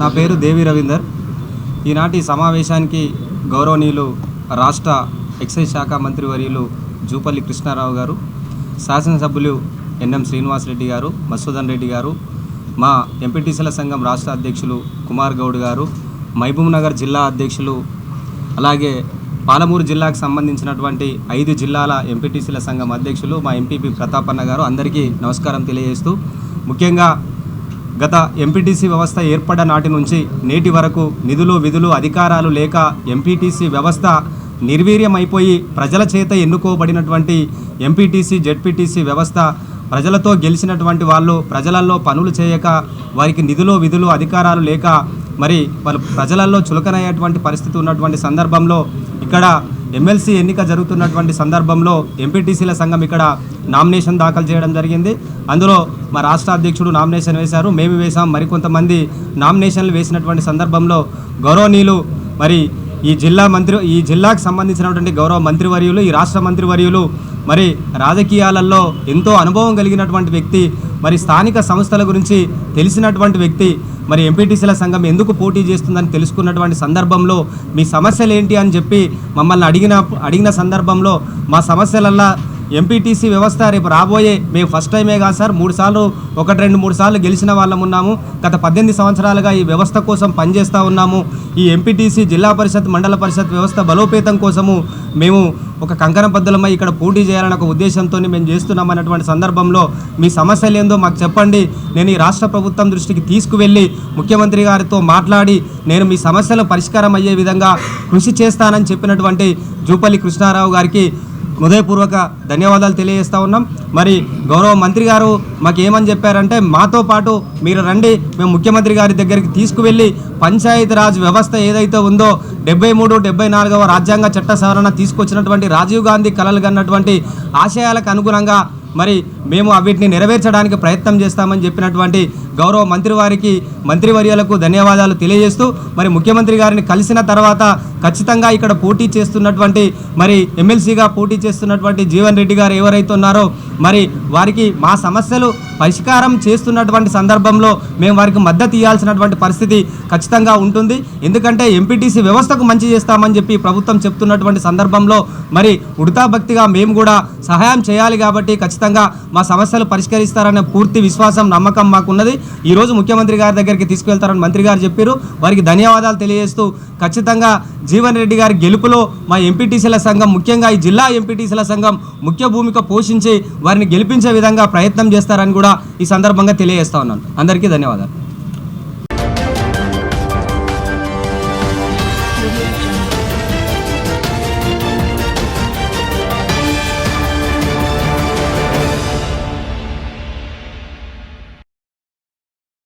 నా పేరు దేవి రవీందర్. ఈనాటి సమావేశానికి గౌరవనీయులు రాష్ట్ర ఎక్సైజ్ శాఖ మంత్రివర్యులు జూపల్లి కృష్ణారావు గారు, శాసనసభ్యులు ఎన్ఎం శ్రీనివాసరెడ్డి గారు, మసూదన్ రెడ్డి గారు, మా ఎంపీటీసీల సంఘం రాష్ట్ర అధ్యక్షులు కుమార్ గౌడ్ గారు, మహబూబ్నగర్ జిల్లా అధ్యక్షులు, అలాగే పాలమూరు జిల్లాకు సంబంధించినటువంటి 5 జిల్లాల ఎంపీటీసీల సంఘం అధ్యక్షులు మా ఎంపీపీ ప్రతాపన్న గారు, అందరికీ నమస్కారం తెలియజేస్తూ, ముఖ్యంగా గత ఎంపీటీసీ వ్యవస్థ ఏర్పడ్డ నాటి నుంచి నేటి వరకు నిధులు విధులు అధికారాలు లేక ఎంపీటీసీ వ్యవస్థ నిర్వీర్యమైపోయి ప్రజల చేత ఎన్నుకోబడినటువంటి ఎంపీటీసీ జెడ్పీటీసీ వ్యవస్థ ప్రజలతో గెలిచినటువంటి వాళ్ళు ప్రజలలో పనులు చేయక వారికి నిధులు విధులు అధికారాలు లేక మరి వాళ్ళు ప్రజలలో చులకనయ్యేటువంటి పరిస్థితి ఉన్నటువంటి సందర్భంలో ఇక్కడ ఎమ్మెల్సీ ఎన్నిక జరుగుతున్నటువంటి సందర్భంలో ఎంపీటీసీల సంఘం ఇక్కడ నామినేషన్ దాఖలు చేయడం జరిగింది. అందులో మా రాష్ట్ర అధ్యక్షుడు నామినేషన్ వేశారు, మేము వేసాం, మరికొంతమంది నామినేషన్లు వేసినటువంటి సందర్భంలో గౌరవనీయులు మరి ఈ జిల్లాకు సంబంధించినటువంటి గౌరవ మంత్రివర్యులు, ఈ రాష్ట్ర మంత్రివర్యులు మరి రాజకీయాలలో ఎంతో అనుభవం కలిగినటువంటి వ్యక్తి, మరి స్థానిక సంస్థల గురించి తెలిసినటువంటి వ్యక్తి, మరి ఎంపీటీసీల సంఘం ఎందుకు పోటీ చేస్తుందని తెలుసుకున్నటువంటి సందర్భంలో మీ సమస్యలు ఏంటి అని చెప్పి మమ్మల్ని అడిగిన సందర్భంలో మా సమస్యలల్లా ఎంపీటీసీ వ్యవస్థ రేపు రాబోయే మేము ఫస్ట్ టైమే కాదు సార్, 3 సార్లు 1-2-3 సార్లు గెలిచిన వాళ్ళం ఉన్నాము. గత 18 సంవత్సరాలుగా ఈ వ్యవస్థ కోసం పనిచేస్తూ ఉన్నాము. ఈ ఎంపీటీసీ జిల్లా పరిషత్ మండల పరిషత్ వ్యవస్థ బలోపేతం కోసము మేము ఒక కంకణబద్ధలమై ఇక్కడ పోటీ చేయాలనే ఒక ఉద్దేశంతో మేము చేస్తున్నామన్నటువంటి సందర్భంలో మీ సమస్యలు ఏందో మాకు చెప్పండి, నేను ఈ రాష్ట్ర ప్రభుత్వం దృష్టికి తీసుకువెళ్ళి ముఖ్యమంత్రి గారితో మాట్లాడి నేను మీ సమస్యలు పరిష్కారం అయ్యే విధంగా కృషి చేస్తానని చెప్పినటువంటి జూపల్లి కృష్ణారావు గారికి హృదయపూర్వక ధన్యవాదాలు తెలియజేస్తూ ఉన్నాం. మరి గౌరవ మంత్రి గారు మాకు ఏమని చెప్పారంటే, మాతో పాటు మీరు రండి, మేము ముఖ్యమంత్రి గారి దగ్గరికి తీసుకువెళ్ళి పంచాయతీరాజ్ వ్యవస్థ ఏదైతే ఉందో 73-74వ రాజ్యాంగ చట్ట సవరణ తీసుకొచ్చినటువంటి రాజీవ్ గాంధీ కలలు కన్నటువంటి ఆశయాలకు అనుగుణంగా మరి మేము వీటిని నెరవేర్చడానికి ప్రయత్నం చేస్తామని చెప్పినటువంటి గౌరవ మంత్రివర్యులకు ధన్యవాదాలు తెలియజేస్తూ, మరి ముఖ్యమంత్రి గారిని కలిసిన తర్వాత ఖచ్చితంగా ఇక్కడ పోటీ చేస్తున్నటువంటి మరి ఎమ్మెల్సీగా పోటీ చేస్తున్నటువంటి జీవన్ రెడ్డి గారు ఎవరైతే ఉన్నారో మరి వారికి మా సమస్యలు పరిష్కారం చేస్తున్నటువంటి సందర్భంలో మేము వారికి మద్దతు ఇవ్వాల్సినటువంటి పరిస్థితి ఖచ్చితంగా ఉంటుంది. ఎందుకంటే ఎంపీటీసీ వ్యవస్థకు మంచి చేస్తామని చెప్పి ప్రభుత్వం చెప్తున్నటువంటి సందర్భంలో మరి ఉడతా భక్తిగా మేము కూడా సహాయం చేయాలి కాబట్టి ఖచ్చితంగా మా సమస్యలు పరిష్కరిస్తారనే పూర్తి విశ్వాసం నమ్మకం మాకున్నది. ఈరోజు ముఖ్యమంత్రి గారి దగ్గరికి తీసుకువెళ్తారని మంత్రి గారు చెప్పారు, వారికి ధన్యవాదాలు తెలియజేస్తూ ఖచ్చితంగా జీవన్ రెడ్డి గారి గెలుపులో మా ఎంపీటీసీల సంఘం, ముఖ్యంగా ఈ జిల్లా ఎంపీటీసీల సంఘం ముఖ్య భూమిక పోషించి వారిని గెలిపించే విధంగా ప్రయత్నం చేస్తారని కూడా ఈ సందర్భంగా తెలియజేస్తా ఉన్నాను. అందరికీ ధన్యవాదాలు.